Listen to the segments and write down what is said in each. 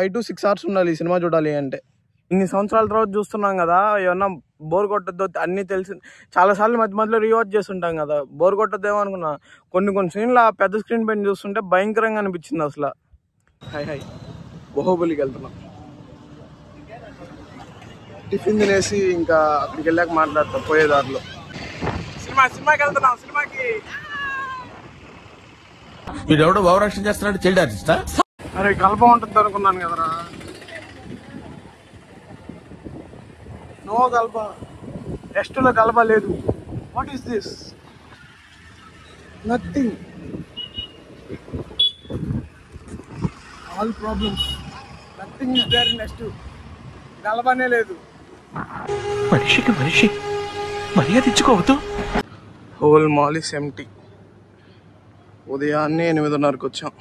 5 to 6 hours ఉండాలి ఈ cinema చూడాలి అంటే. ఇన్ని సంవత్సరాల తర్వాత చూస్తున్నాం కదా, ఏమన్నా బోర్ కొట్టద్దో అన్నీ తెలిసి చాలాసార్లు మధ్య మధ్యలో రీవాచ్ చేస్తుంటాం కదా, బోర్ కొట్టద్దేమో అనుకున్నా. కొన్ని సీన్లు ఆ పెద్ద స్క్రీన్ పైన చూస్తుంటే భయంకరంగా అనిపించింది అసలు. హై బాహుబలికి వెళ్తున్నాం. టిఫిన్ తినేసి ఇంకా అక్కడికి వెళ్ళాక మాట్లాడతాం పోయేదారిలో. సినిమాకి వెళ్తున్నాం. సినిమాకి వీడెవడో భావరక్షణ చేస్తున్నాడు, చైల్డ్ ఆర్టిస్టా? అరే కలప ఉంటుంది అనుకున్నాను కదరా. నో కలప, టెస్టులో కలప లేదు. What is this? Nothing. All problems, nothing is there in next. కలపనే లేదు. మనిషికి మనిషి మర్యాద ఇచ్చుకోవద్దు. Whole mall is empty. ఉదయాన్నే 8:30కి వచ్చాం.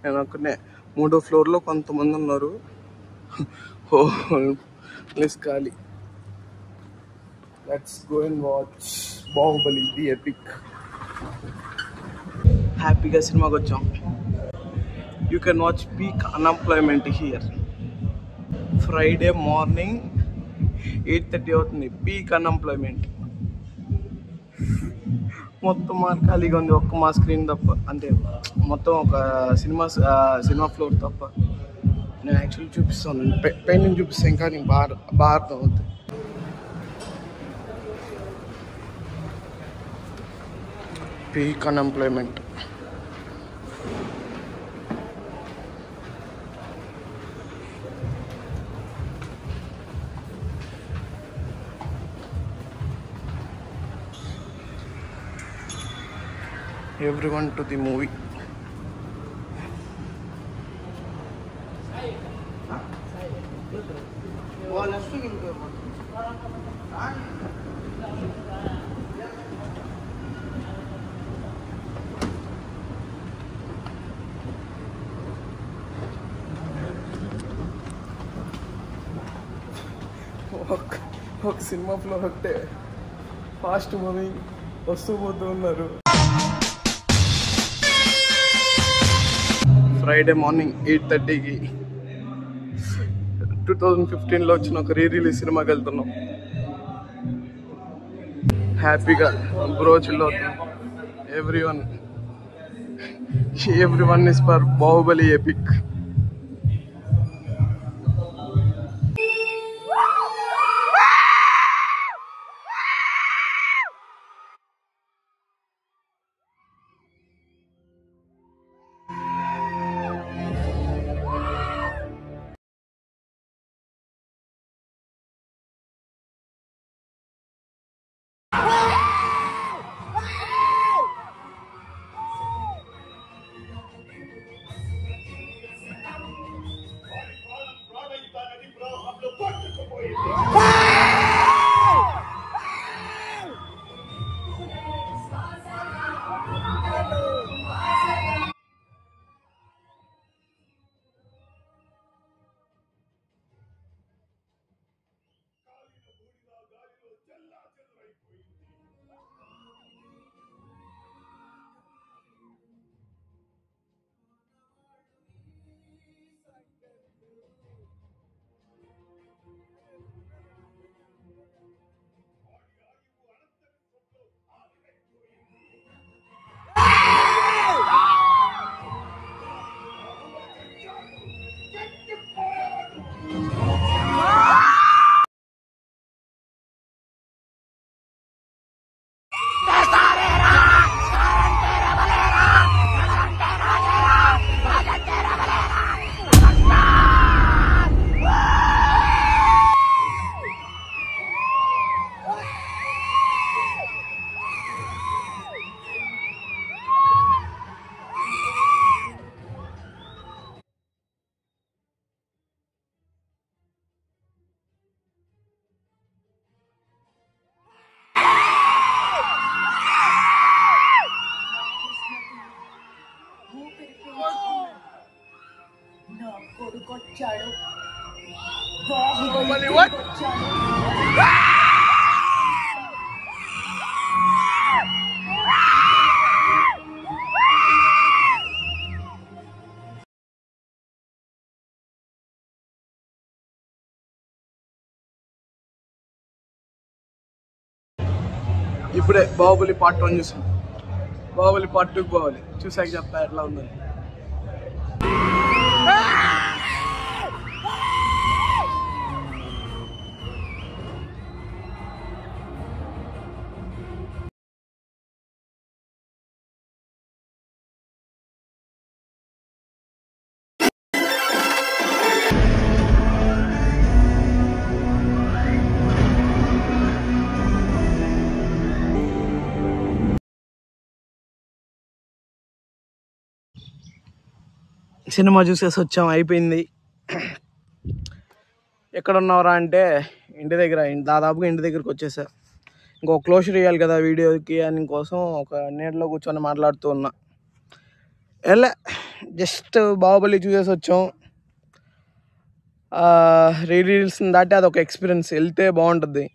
నేను అక్కడనే 3వ ఫ్లోర్లో కొంతమంది ఉన్నారు. హోల్ ప్లేస్ ఖాళీ. Let's go and watch Baahubali the epic. హ్యాపీగా సినిమాకి వచ్చాం. You can watch peak unemployment here. Friday morning 8:30 అవుతుంది. Peak unemployment. మొత్తం మా ఖాళీగా ఉంది, ఒక్క మా స్క్రీన్ తప్ప. అంటే మొత్తం ఒక సినిమా ఫ్లోర్ తప్ప. నేను యాక్చువల్లీ చూపిస్తాను, పెయింటింగ్ చూపిస్తాను, ఇంకా నీకు బాగా అర్థం అవుతుంది. Peak unemployment. Everyone to the movie. ఒక సినిమా ఫ్లోర్ ఒకటే ఫాస్ట్ మూవింగ్, వస్తూ పోతూ ఉన్నారు. ఫ్రైడే మార్నింగ్ 8:30కి 2015లో వచ్చిన ఒక రిలీజ్ సినిమాకి వెళ్తున్నాం. హ్యాపీగా బ్రో చిల్ అవుతున్నాం. Everyone is for Baahubali epic. ఇప్పుడే బాహుబలి పార్ట్ 1 చూసాం. బాహుబలి పార్ట్ 2 పోవాలి, చూసాక చెప్తా ఎట్లా ఉందని. సినిమా చూసేసి వచ్చాం, అయిపోయింది. ఎక్కడ ఉన్నావురా అంటే ఇంటి దగ్గర, దాదాపుగా ఇంటి దగ్గరికి వచ్చేసా. ఇంకో క్లోజర్ ఇవ్వాలి కదా వీడియోకి అని కోసం ఒక నీడలో కూర్చొని మాట్లాడుతూ ఉన్నా. జస్ట్ బాహుబలి చూసేసి వచ్చాం. రీల్స్ దాటి అదొక ఎక్స్పీరియన్స్, వెళ్తే బాగుంటుంది,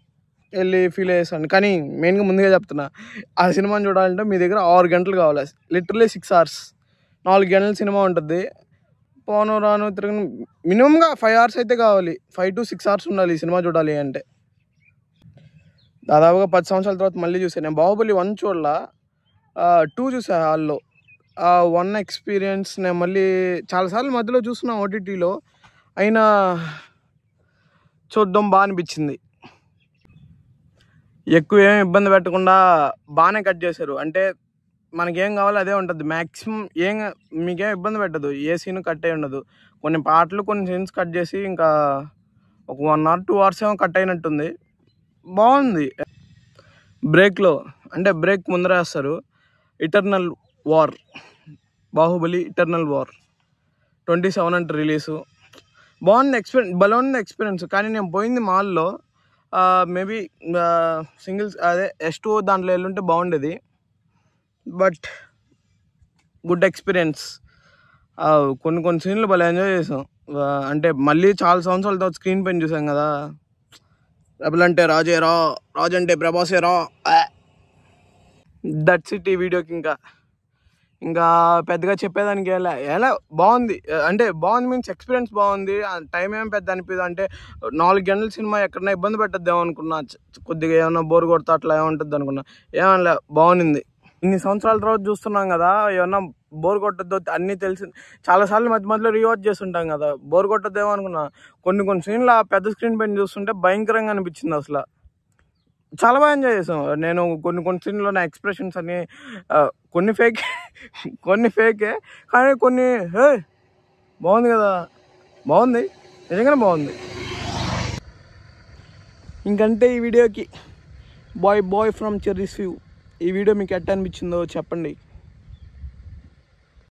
వెళ్ళి ఫీల్ అయ్యేసాను. కానీ మెయిన్గా ముందుగా చెప్తున్నా, ఆ సినిమాని చూడాలంటే మీ దగ్గర 6 గంటలు కావాలి, లిటరలీ 6 hours. 4 గంటల సినిమా ఉంటుంది, పోను రాను తిరగను, మినిమంగా 5 hours అయితే కావాలి. 5 to 6 hours ఉండాలి ఈ సినిమా చూడాలి అంటే. దాదాపుగా 10 సంవత్సరాల తర్వాత మళ్ళీ చూసాను. నేను బాహుబలి 1 చూడలా, 2 చూసా హాల్లో. 1 ఎక్స్పీరియన్స్ నేను మళ్ళీ చాలాసార్లు మధ్యలో చూస్తున్నా ఓటీటీలో, అయినా చూడడం బాగా అనిపించింది. ఎక్కువ ఏం ఇబ్బంది పెట్టకుండా బాగానే కట్ చేశారు. అంటే మనకేం కావాలో అదే ఉంటుంది మ్యాక్సిమం, మీకేం ఇబ్బంది పెట్టదు, ఏ సీన్ కట్ అయి ఉండదు. కొన్ని పాటలు కొన్ని సీన్స్ కట్ చేసి ఇంకా ఒక 1 or 2 hours ఏమో కట్ అయినట్టుంది. బాగుంది. బ్రేక్లో అంటే బ్రేక్ ముందర వేస్తారు, eternal war, Baahubali eternal war 27 అంటే రిలీజు. బాగుంది ఎక్స్పీరియన్స్, భలే ఉంది ఎక్స్పీరియన్స్. కానీ నేను పోయింది మాల్లో, మేబీ సింగిల్స్ అదే S2 దాంట్లో వెళ్ళుంటే బాగుండేది. But good experience. కొన్ని సీన్లు భలే ఎంజాయ్ చేసాం. అంటే మళ్ళీ చాలా సంవత్సరాల తర్వాత స్క్రీన్ పైన చూసాం కదా. రెబల్ అంటే రాజేరా, రాజు అంటే ప్రభాసేరా. దట్స్ ఇట్ ఈ వీడియోకి. ఇంకా పెద్దగా చెప్పేదానికి ఎలా బాగుంది అంటే బాగుంది మీన్స్ ఎక్స్పీరియన్స్ బాగుంది. టైం ఏం పెద్ద అనిపిదు. అంటే 4 గంటల సినిమా ఎక్కడన్నా ఇబ్బంది పెట్టద్దేమో అనుకున్నా, కొద్దిగా ఏమన్నా బోర్ కొడతా అట్లా ఏముంటుంది అనుకున్నా, ఏమన్నా బాగుంది. ఇన్ని సంవత్సరాల తర్వాత చూస్తున్నాం కదా, ఏమన్నా బోర్ కొట్టద్దు అన్నీ తెలిసి చాలాసార్లు మధ్యలో రీవాచ్ చేస్తుంటాం కదా, బోర్ కొట్టద్దేమో అనుకున్నా. కొన్ని సీన్లు ఆ పెద్ద స్క్రీన్ పైన చూస్తుంటే భయంకరంగా అనిపించింది. అసలు చాలా బాగా ఎంజాయ్ చేసాం. నేను కొన్ని సీన్లో నా ఎక్స్ప్రెషన్స్ అన్ని కొన్ని ఫేకే కానీ కొన్ని బాగుంది కదా, బాగుంది, నిజంగానే బాగుంది. ఇంకంటే ఈ వీడియోకి బాయ్ ఫ్రమ్ చెర్రీస్ వ్యూ. ఈ వీడియో మీకు ఎట్లా అనిపించిందో చెప్పండి.